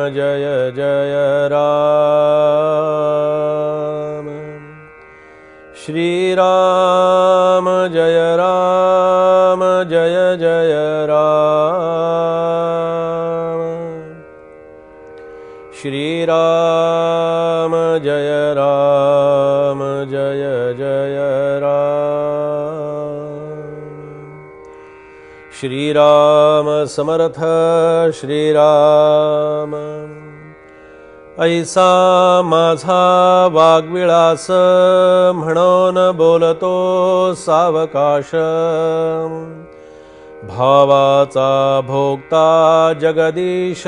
जय जय राम। श्रीराम जय राम जय जय राम। श्रीराम जय राम जय जय राम। श्रीराम समर्थ श्रीराम। ऐसा माझा वाग्विलास म्हणून बोलतो सावकाश। भावाचा भोक्ता जगदीश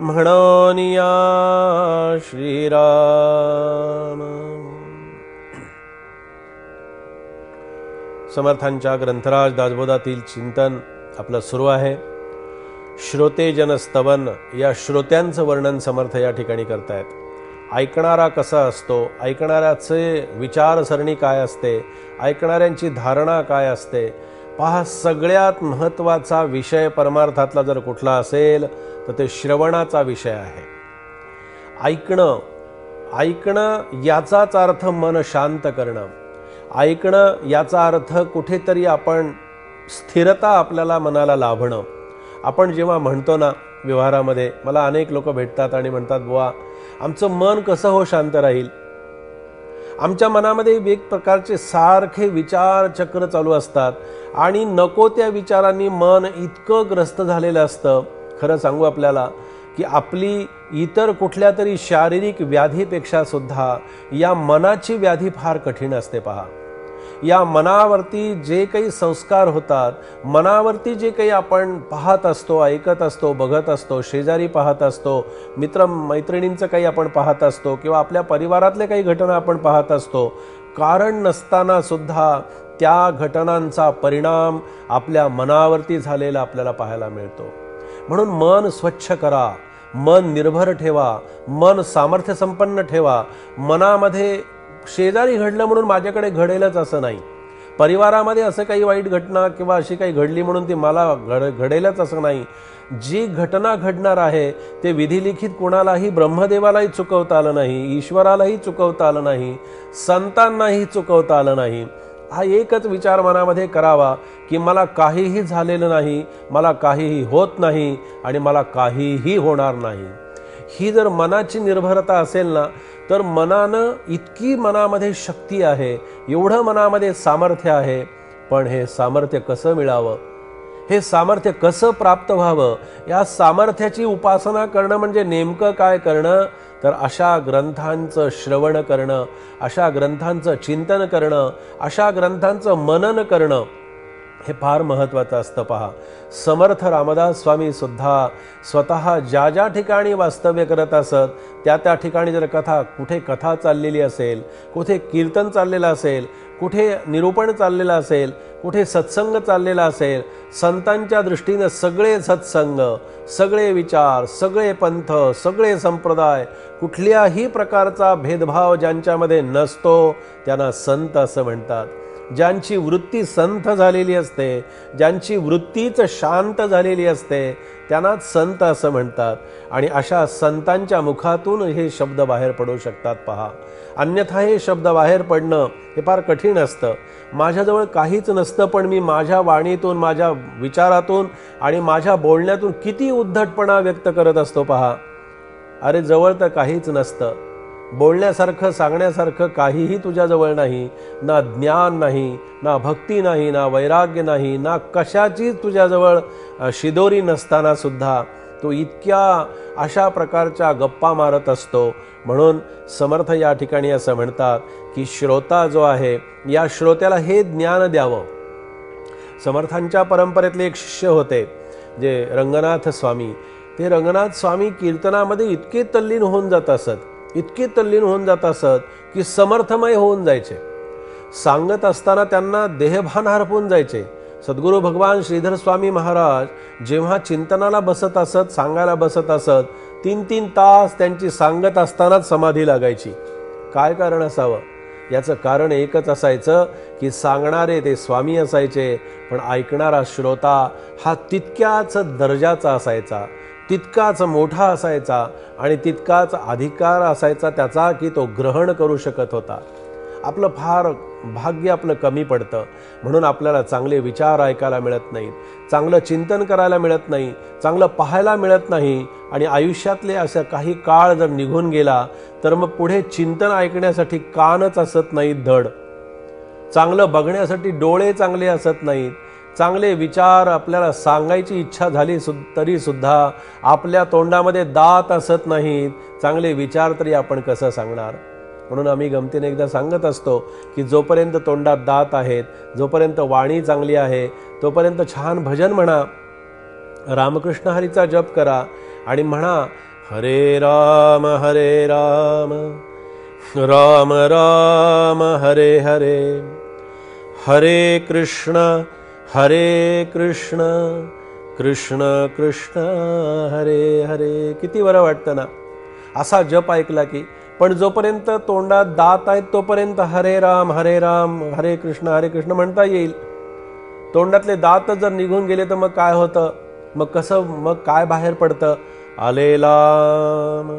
म्हणून या श्रीराम। समर्थांच्या ग्रंथराज दासबोधातील चिंतन आपलं सुरू आहे। श्रोतेजन स्तवन या श्रोत्यांचं वर्णन समर्थ या ठिकाणी करतायत। ऐकणारा कसा असतो, ऐकणाऱ्याचे विचारसरणी काय असते, ऐकणाऱ्यांची धारणा काय असते पहा। सगळ्यात महत्त्वाचा विषय परमार्थातला जर कुठला असेल तर ते श्रवणाचा विषय आहे। ऐकणं, ऐकणं याचाच अर्थ मन शांत करणं। ऐकणं याचा अर्थ कुठेतरी आपण स्थिरता आपल्याला मनाला लाभणं। आपण जेव्हा म्हणतो ना व्यवहारामध्ये, मला अनेक लोक भेटतात आणि म्हणतात बुवा आमचं मन कसं हो शांत राहील। आमच्या मनामध्ये एक प्रकारचे सारखे विचार चक्र चालू असतात आणि नको त्या विचारांनी मन इतकं ग्रस्त झालेलं असतं। खरं सांगू आपल्याला की आपली इतर कुठल्या तरी शारीरिक व्याधीपेक्षा सुद्धा या मनाची व्याधी फार कठीण असते पहा। या मनावरती जे काही संस्कार होतात, मनावरती जे काही आपण पाहत असतो, ऐकत असतो, बघत असतो, शेजारी पाहत असतो, मित्र मैत्रिणींचं काही आपण पाहत असतो किंवा आपल्या परिवारातले काही घटना आपण पाहत असतो, कारण नसताना सुद्धा त्या घटनांचा परिणाम आपल्या मनावरती झालेला आपल्याला पाहायला मिळतो। म्हणून मन स्वच्छ करा, मन निर्भर ठेवा, मन सामर्थ्य संपन्न ठेवा। मनामध्ये शेजारी घडलं म्हणून माझ्याकडे घडेलच असं नाही, परिवारामध्ये असं काही वाईट घटना किंवा अशी काही घडली म्हणून ती मला घडेलच असं नाही। जी घटना घडणार आहे ते विधिलिखित कोणालाही, ब्रह्मदेवालाही चुकवता आलं नाही, ईश्वरालाही चुकवता आलं नाही, संतांनाही चुकवता आलं नाही। हा एकच विचार मनामध्ये करावा की मला काहीही झालेलं नाही, मला काहीही होत नाही आणि मला काहीही होणार नाही। ही जर मनाची निर्भरता असेल ना तर मनानं इतकी मनामध्ये शक्ती आहे, एवढं मनामध्ये सामर्थ्य आहे। पण हे सामर्थ्य कसं मिळावं, हे सामर्थ्य कसं प्राप्त व्हावं, या सामर्थ्याची उपासना करणं म्हणजे नेमकं काय करणं तर अशा ग्रंथांचं श्रवण करणं, अशा ग्रंथांचं चिंतन करणं, अशा ग्रंथांचं मनन करणं हे फार महत्त्वाचं असतं पहा। समर्थ रामदास स्वामी सुद्धा स्वतः ज्या ज्या ठिकाणी वास्तव्य करत असत त्या त्या ठिकाणी जर कुठे कथा चाललेली असेल, कुठे कीर्तन चाललेलं असेल, कुठे निरूपण चाललेलं असेल, कुठे सत्संग चाललेला असेल, संतांच्या दृष्टीने सगळे सत्संग, सगळे विचार, सगळे पंथ, सगळे संप्रदाय, कुठल्याही प्रकारचा भेदभाव ज्यांच्यामध्ये नसतो त्यांना संत असं म्हणतात। ज्यांची वृत्ती संत झालेली असते, ज्यांची वृत्तीच शांत झालेली असते त्यांनाच संत असं म्हणतात। आणि अशा संतांच्या मुखातून हे शब्द बाहेर पडू शकतात पहा। अन्यथा हे शब्द बाहेर पडणं हे फार कठीण असतं। माझ्याजवळ काहीच नसतं पण मी माझ्या वाणीतून, माझ्या विचारातून आणि माझ्या बोलण्यातून किती उद्धटपणा व्यक्त करत असतो पहा। अरे जवळ तर काहीच नसतं, बोलण्यासारखं, सांगण्यासारखं काहीही तुझ्याजवळ नाही, ना ज्ञान नाही, ना भक्ती नाही, ना वैराग्य नाही, ना कशाचीच तुझ्याजवळ शिदोरी नसताना सुद्धा तो इतक्या अशा प्रकारच्या गप्पा मारत असतो। म्हणून समर्थ या ठिकाणी असं म्हणतात की श्रोता जो आहे या श्रोत्याला हे ज्ञान द्यावं। समर्थांच्या परंपरेतले एक शिष्य होते जे रंगनाथ स्वामी, ते रंगनाथ स्वामी कीर्तनामध्ये इतके तल्लीन होऊन जात असत, इतके तल्लीन होऊन जात असत की समर्थमय होऊन जायचे। सांगत असताना त्यांना देहभान हरपून जायचे। सद्गुरू भगवान श्रीधर स्वामी महाराज जेव्हा चिंतनाला बसत असत, सांगायला बसत असत, 3-3 तास त्यांची सांगत असतानाच समाधी लागायची। काय कारण असावं? याचं कारण एकच असायचं की सांगणारे ते स्वामी असायचे, पण ऐकणारा श्रोता हा तितक्याच दर्जाचा असायचा, तितकाच मोठा असायचा आणि तितकाच अधिकार असायचा त्याचा की तो ग्रहण करू शकत होता. आपलं फार भाग्य आपलं कमी पडतं, म्हणून आपल्याला चांगले विचार ऐकायला मिळत नाहीत, चांगलं चिंतन करायला मिळत नाही, चांगलं पाहायला मिळत नाही. आणि आयुष्यातले असं काही काळ जर निघून गेला तर मग पुढे चिंतन ऐकण्यासाठी कानच असत नाहीत धड, चांगलं बघण्यासाठी डोळे चांगले असत नाहीत, चांगले विचार आपल्याला सांगायची इच्छा झाली तरी सुद्धा आपल्या तोंडामध्ये दात असत नाहीत, चांगले विचार तरी आपण कसं सांगणार. म्हणून आम्ही गमतीने एकदा सांगत असतो की जोपर्यंत तोंडात दात आहेत, जोपर्यंत वाणी चांगली आहे, तोपर्यंत छान भजन म्हणा, रामकृष्ण हरीचा जप करा आणि म्हणा हरे राम राम राम हरे हरे, हरे कृष्ण कृष्ण कृष्ण हरे हरे. किती बरं वाटतं ना असा जप ऐकला की. पण जोपर्यंत तोंडात दात आहेत तोपर्यंत हरे राम हरे कृष्ण म्हणता येईल. तोंडातले दात जर निघून गेले तर मग काय होतं, मग काय बाहेर पडतं, आले लाम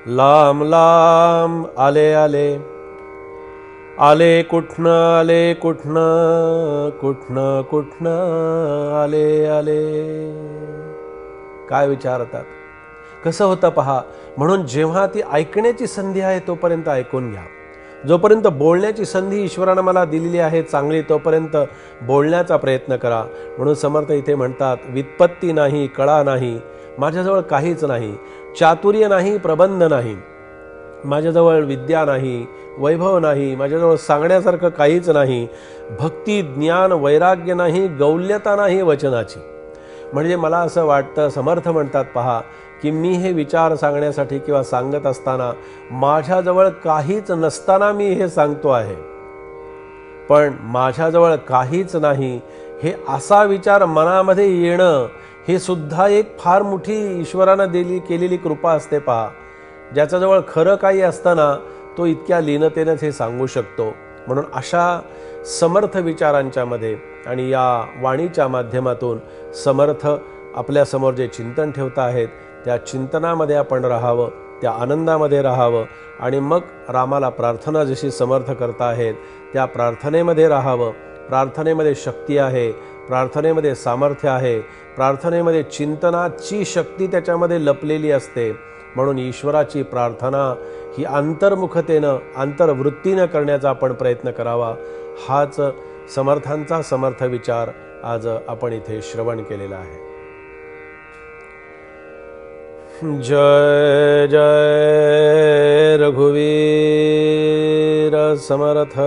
लाम लाम आले आले कुठनं आले. काय विचारतात, कसं होतं पहा. म्हणून जेव्हा ती ऐकण्याची संधी आहे तोपर्यंत ऐकून घ्या. जोपर्यंत बोलण्याची संधी ईश्वरानं मला दिलेली आहे चांगली, तोपर्यंत बोलण्याचा प्रयत्न करा. म्हणून समर्थ इथे म्हणतात, व्युत्पत्ती नाही, कळा नाही, माझ्याजवळ काहीच नाही, चातुर्य नाही, प्रबंध नाही, माझ्याजवळ विद्या नाही, वैभव नाही, माझ्याजवळ सांगण्यासारखं काहीच नाही, भक्ती ज्ञान वैराग्य नाही, गौल्यता नाही वचनाची. म्हणजे मला असं वाटतं, समर्थ म्हणतात पहा, की मी हे विचार सांगण्यासाठी किंवा सांगत असताना माझ्याजवळ काहीच नसताना मी हे सांगतो आहे. पण माझ्याजवळ काहीच नाही हे असा विचार मनामध्ये येणं हे सुद्धा एक फार मोठी ईश्वरानं केलेली कृपा असते पहा. ज्याच्याजवळ खरं काही असताना तो इतक्या लीनतेनेच हे सांगू शकतो. म्हणून अशा समर्थ विचारांच्या मध्ये आणि या वाणीच्या माध्यमातून समर्थ आपल्यासमोर जे चिंतन ठेवता आहेत त्या चिंतनामध्ये आपण राहावं, त्या आनंदामध्ये राहावं आणि मग रामाला प्रार्थना जशी समर्थ करता आहेत त्या प्रार्थनेमध्ये राहावं. प्रार्थनेमध्ये शक्ती आहे, प्रार्थनेमध्ये सामर्थ्य आहे, प्रार्थनेमध्ये चिंतनाची शक्ती त्याच्यामध्ये लपलेली असते. म्हणून ईश्वराची प्रार्थना ही अंतर्मुखतेनं अंतर्वृत्तीनं करण्याचा आपण प्रयत्न करावा. हाच समर्थांचा समर्थ विचार आज आपण इथे श्रवण केलेला आहे. जय जय रघुवीर समर्थ.